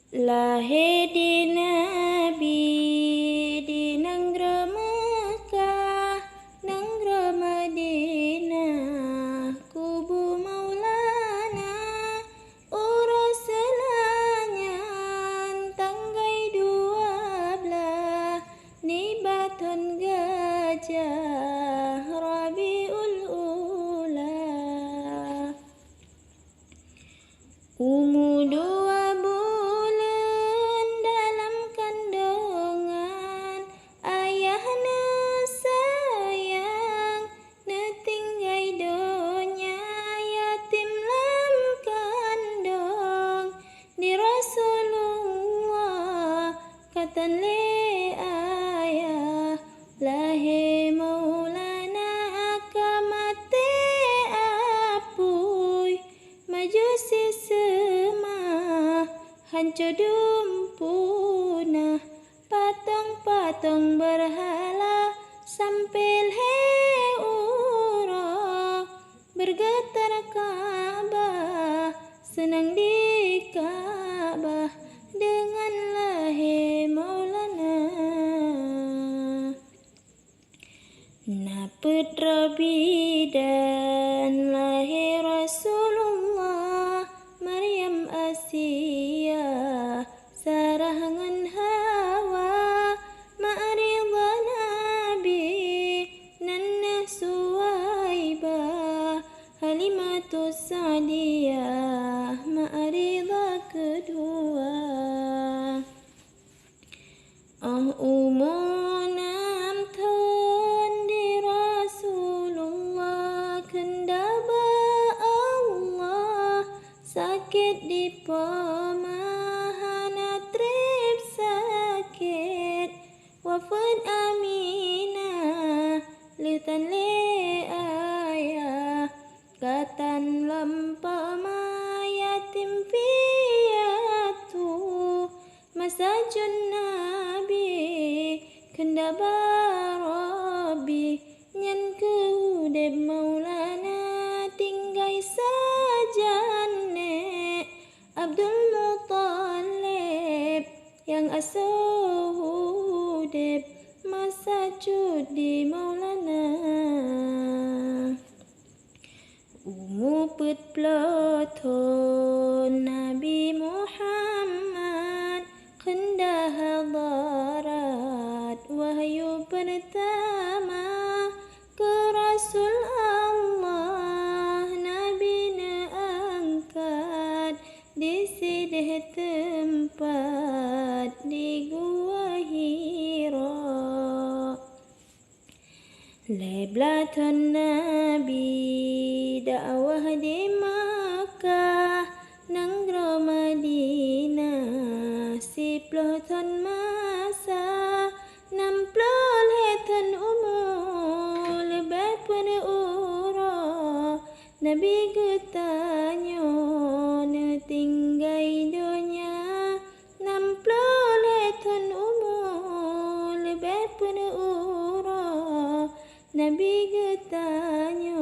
Lahir di Nabi di negara Mekah, negara Madinah, kubu Maulana, urus selanyan tanggai 12, nibaton gajah Rabiul Ula. Umur 2 bulan dalam kandungan, ayahna sayang netinggai donya, yatim lam kandung di Rasulullah katan le ayah, lahir Maulana akamate apui, majusi semah hancur punah, patung-patung berhala sampil heura, bergetar Ka'bah, senang di Ka'bah dengan lahir Maulana. Putra bidan lahir Rasulullah, Maryam Asiyah, Sarah ngan Hawa, ma'ridha Nabi, Nanna Suwaibah, Halimatus Sa'diyah, ma'ridha kedua. Umur 6 tahun di Rasulullah, kendaba Allah, sakit di pemahan trip sakit, wafat Aminah, liutan le ayah, katan lampa yatim piatu, masajun Nabi, kendaba Rabbi, nyan kehudeb Maulana, tinggai sajane Abdul Muttalib, yang asuh hudeb masa cudi Maulana. Umur 40 tahun Nabi Muhammad, kendah hadarat wahyu pertama ke Rasul Allah, Nabi na angkat di sidih tempat di Gua Hira. Leblaton Nabi dakwah di Makkah, negara Madinah, 10 tahun masa, 60 tahun umur, lebih pada ura, Nabi getanyo netinggai donya, 60 tahun umur, lebih pada ura, Nabi getanyo